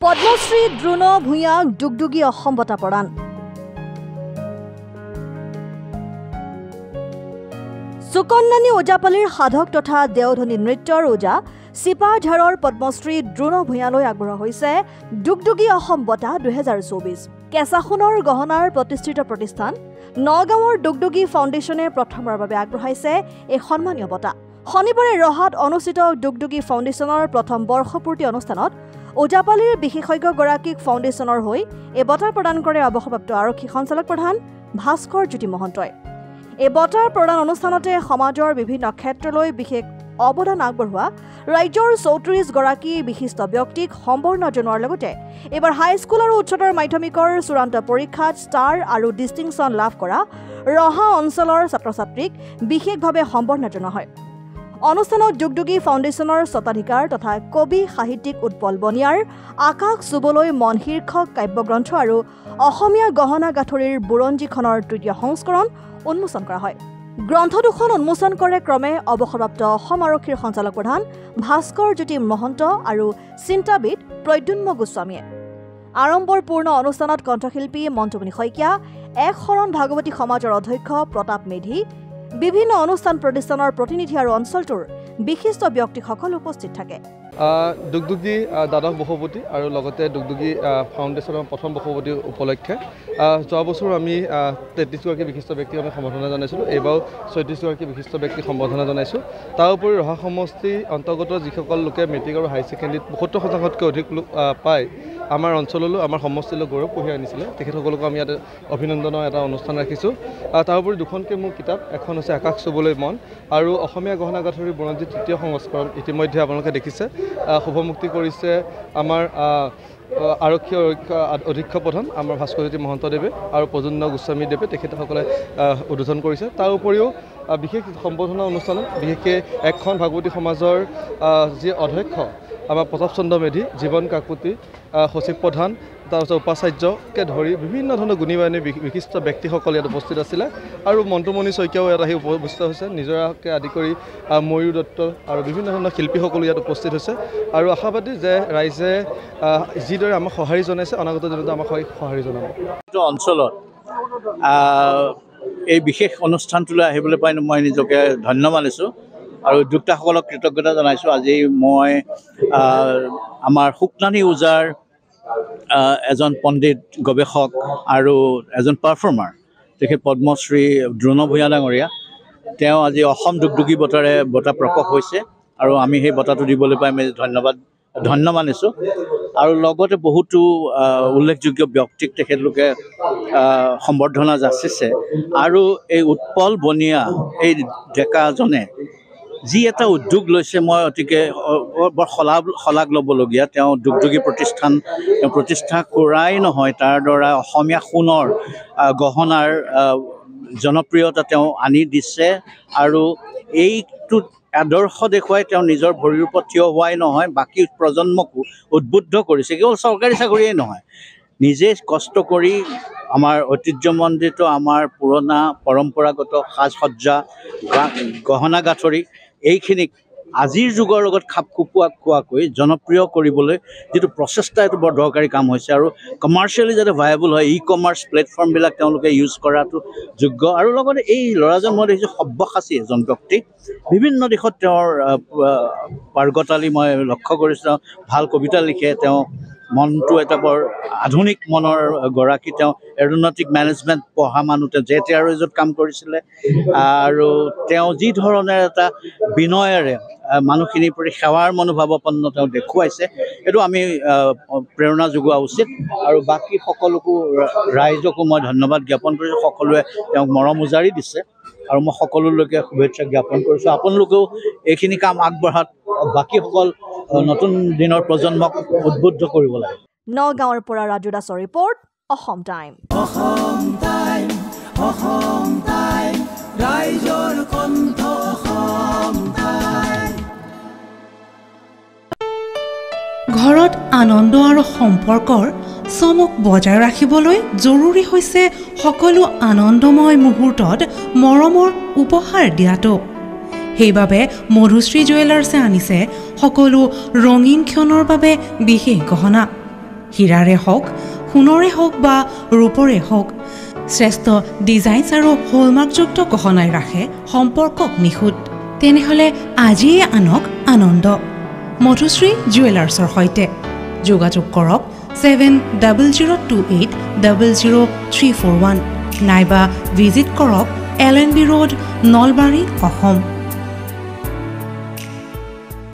পদ্মশ্ৰী দ্ৰোণ ভূঞাক ডুগডুগি অসম বঁটা প্ৰদান। সুকন্যানী ওজাপালিৰ সাধক তথা দেওধনী নৃত্যৰ ওজা চিপাঝাৰৰ পদ্মশ্ৰী দ্ৰোণ ভূঞালৈ আগবঢ়োৱা হৈছে ডুগডুগি অসম বঁটা 2024। কেঁচা সোণৰ গহনাৰ প্ৰতিষ্ঠিত প্ৰতিষ্ঠান নগাঁৱৰ ডুগডুগি ফাউণ্ডেশ্যনে প্ৰথমবাৰৰ বাবে আগবঢ়াইছে এই সন্মানীয় বঁটা। শনিবাৰে ৰহাত অনুষ্ঠিত ডুগডুগি ফাউণ্ডেশ্যনৰ প্ৰথম বৰ্ষপূৰ্তি অনুষ্ঠানত ওজাপালিৰ বিশেষজ্ঞগৰাকীক ফাউণ্ডেশ্যনৰ হৈ এই বঁটা প্ৰদান কৰে অৱসৰপ্ৰাপ্ত আৰক্ষী সঞ্চালক প্ৰধান ভাস্কৰ জ্যোতি মহন্তই। এই বঁটাৰ প্ৰদান অনুষ্ঠানতে সমাজৰ বিভিন্ন ক্ষেত্ৰলৈ বিশেষ অৱদান আগবঢ়োৱা ৰাজ্যৰ 34 গৰাকী বিশিষ্ট ব্যক্তিক সম্বৰ্ধনা জনোৱাৰ লগতে এইবাৰ হাইস্কুল আৰু উচ্চতৰ মাধ্যমিকৰ চূড়ান্ত পৰীক্ষাত ষ্টাৰ আৰু ডিষ্টিংশ্যন লাভ কৰা ৰহা অঞ্চলৰ ছাত্ৰ ছাত্ৰীক বিশেষভাৱে সম্বৰ্ধনা জনোৱা হয়। অনুষ্ঠানত ডুগডুগি ফাউণ্ডেশ্যনৰ স্বত্বাধিকাৰ তথা কবি সাহিত্যিক উৎপল বনিয়াৰ আকাশ চুবলৈ মন শীৰ্ষক কাব্যগ্ৰন্থ আৰু অসমীয়া গহনা গাঁথৰিৰ বুৰঞ্জীখনৰ তৃতীয় সংস্কৰণ উন্মোচন কৰা হয়। গ্ৰন্থ দুখন উন্মোচন কৰে ক্ৰমে অৱসৰপ্ৰাপ্ত অসম আৰক্ষীৰ সঞ্চালক প্ৰধান ভাস্কৰ জ্যোতি মহন্ত আৰু চিন্তাবিদ প্ৰদ্যুন্ম গোস্বামীয়ে। আড়ম্বৰ পূৰ্ণ অনুষ্ঠানত কণ্ঠশিল্পী মন্তুমণি শইকীয়া, এক শৰণ ভাগৱতী সমাজৰ অধ্যক্ষ প্ৰতাপ মেধি, বিভিন্ন অনুষ্ঠান প্ৰতিষ্ঠানৰ প্ৰতিনিধি আৰু অঞ্চলটোৰ বিশিষ্ট ব্যক্তিসকল উপস্থিত থাকে। ডুগডুগি দ্বাদশ বৰ্ষপূৰ্তি আৰু লগতে ডুগডুগি ফাউণ্ডেশ্যনৰ প্ৰথম বৰ্ষপূৰ্তি উপলক্ষে যোৱা বছৰ আমি 33 গৰাকী বিশিষ্ট ব্যক্তিক আমি সম্বৰ্ধনা জনাইছিলোঁ। এইবাৰ 34 গৰাকী বিশিষ্ট ব্যক্তিক সম্বৰ্ধনা জনাইছোঁ। তাৰ উপৰি ৰহা সমষ্টি অন্তৰ্গত যিসকল লোকে মেট্ৰিক আৰু হাই ছেকেণ্ডেৰীত ৭৫%তকৈ অধিক লোক পায় আমাৰ অঞ্চললৈ আমাৰ সমষ্টিলৈ গৌৰৱ কঢ়িয়াই আনিছিলে। তেখেতসকলকো আমি ইয়াতে অভিনন্দনৰ এটা অনুষ্ঠান ৰাখিছোঁ। তাৰোপৰি দুখনকৈ মোৰ কিতাপ, এখন হৈছে আকাশ চুবলৈ মন আৰু অসমীয়া গহনা গাঁথৰিৰ বুৰঞ্জী তৃতীয় সংস্কৰণ ইতিমধ্যে আপোনালোকে দেখিছে। শুভমুক্তি কৰিছে আমাৰ আৰক্ষী অধীক্ষক প্ৰধান আমাৰ ভাস্কৰ জ্যোতি মহন্তদেৱে আৰু প্ৰদ্যুন্ম গোস্বামীদেৱে তেখেতসকলে উদ্বোধন কৰিছে। তাৰ উপৰিও বিশেষ সম্বৰ্ধনা অনুষ্ঠানত বিশেষকৈ একখন ভাগৱতী সমাজৰ যি অধ্যক্ষ আমাৰ প্ৰতাপ চন্দ্ৰ মেধি, জীৱন কাকতি, সচিব প্ৰধান, তাৰপিছত উপাচাৰ্যকে ধৰি বিভিন্ন ধৰণৰ গুণী বাণী বিশিষ্ট ব্যক্তিসকল ইয়াত উপস্থিত আছিলে আৰু মন্তুমণি শইকীয়াও ইয়াত আহি উপস্থিত হৈছে। নিজৰাকে আদি কৰি ময়ূৰ দত্ত আৰু বিভিন্ন ধৰণৰ শিল্পীসকলো ইয়াত উপস্থিত হৈছে আৰু আশাবাদী যে ৰাইজে যিদৰে আমাক সঁহাৰি জনাইছে অনাগত দিনতো আমাক সঁহাৰি জনাব। অঞ্চলত এই বিশেষ অনুষ্ঠানটোলৈ আহিবলৈ পাই মই নিজকে ধন্য মানিছোঁ আৰু উদ্যোক্তাসকলক কৃতজ্ঞতা জনাইছোঁ। আজি মই আমাৰ শুকনানী ওজাৰ এজন পণ্ডিত, গৱেষক আৰু এজন পাৰফৰ্মাৰ, তেখেত পদ্মশ্ৰী দ্ৰোণ ভূঞা ডাঙৰীয়া, তেওঁ আজি অসম ডুগডুগি বঁটাৰে বঁটা প্ৰকাশ হৈছে আৰু আমি সেই বঁটাটো দিবলৈ পাই আমি ধন্য মানিছোঁ। আৰু লগতে বহুতো উল্লেখযোগ্য ব্যক্তিক তেখেতলোকে সম্বৰ্ধনা যাচিছে আৰু এই উৎপল বনিয়া এই ডেকাজনে যি এটা উদ্যোগ লৈছে মই অতিকে বৰ শলাগ ল'বলগীয়া। তেওঁ ডুগডুগি প্ৰতিষ্ঠান প্ৰতিষ্ঠা কৰাই নহয়, তাৰ দ্বাৰা অসমীয়া সোণৰ গহনাৰ জনপ্ৰিয়তা তেওঁ আনি দিছে আৰু এইটোত আদৰ্শ দেখুৱাই তেওঁ নিজৰ ভৰিৰ ওপৰত থিয় হোৱাই নহয়, বাকী প্ৰজন্মকো উদ্বুদ্ধ কৰিছে। কেৱল চৰকাৰী চাকৰিয়েই নহয়, নিজে কষ্ট কৰি আমাৰ ঐতিহ্যমণ্ডিত আমাৰ পুৰণা পৰম্পৰাগত সাজ সজ্জা, গহনা গাঁথৰি এইখিনিক আজিৰ যুগৰ লগত খাপ খোৱাকৈ জনপ্ৰিয় কৰিবলৈ যিটো প্ৰচেষ্টা, এইটো বৰ দৰকাৰী কাম হৈছে আৰু কমাৰ্চিয়েলি যাতে ভায়াবল হয়, ই-কমাৰ্চ প্লেটফৰ্মবিলাক তেওঁলোকে ইউজ কৰাটো যোগ্য। আৰু লগতে এই ল'ৰাজন মই দেখিছোঁ সব্যসাচী এজন ব্যক্তি, বিভিন্ন দিশত তেওঁৰ পাৰ্গতালী মই লক্ষ্য কৰিছোঁ। ভাল কবিতা লিখে তেওঁ, মনটো এটা বৰ আধুনিক মনৰ গৰাকী। তেওঁ এৰোনটিক মেনেজমেণ্ট পঢ়া মানুহ, তেওঁ জেট এয়াৰৱেজত কাম কৰিছিলে আৰু তেওঁ যি ধৰণে এটা বিনয়েৰে মানুহখিনিৰ প্ৰতি সেৱাৰ মনোভাৱাপন্ন তেওঁ দেখুৱাইছে, এইটো আমি প্ৰেৰণা যোগোৱা উচিত। আৰু বাকী সকলোকো ৰাইজকো মই ধন্যবাদ জ্ঞাপন কৰিছোঁ। সকলোৱে তেওঁক মৰম উজাৰি দিছে আৰু মই সকলোলৈকে শুভেচ্ছা জ্ঞাপন কৰিছোঁ। আপোনালোকেও এইখিনি কাম আগবঢ়াত বাকীসকল নতুন দিনৰ প্ৰজন্মক উদ্বুদ্ধ কৰিব লাগে। নগাঁৱৰ পৰা ৰাজু দাসৰ ৰিপৰ্ট, অসম টাইম। ঘৰত আনন্দ আৰু সম্পৰ্কৰ চমক বজাই ৰাখিবলৈ জৰুৰী হৈছে সকলো আনন্দময় মুহূৰ্তত মৰমৰ উপহাৰ দিয়াটো। সেইবাবে মধুশ্ৰী জুৱেলাৰ্ছে আনিছে সকলো ৰঙীন ক্ষণৰ বাবে বিশেষ গহনা। হীৰাৰে হওক সোণৰে হওক বা ৰূপৰে হওক শ্ৰেষ্ঠ ডিজাইনছ আৰু হলমাৰ্কযুক্ত গহনাই ৰাখে সম্পৰ্কক নিখুঁত তেনেহ'লে আজিয়ে আনক আনন্দ মধুশ্ৰী জুৱেলাৰ্ছৰ সৈতে যোগাযোগ কৰক 7002800341 নাইবা ভিজিট কৰক LNB ৰোড নলবাৰী অসম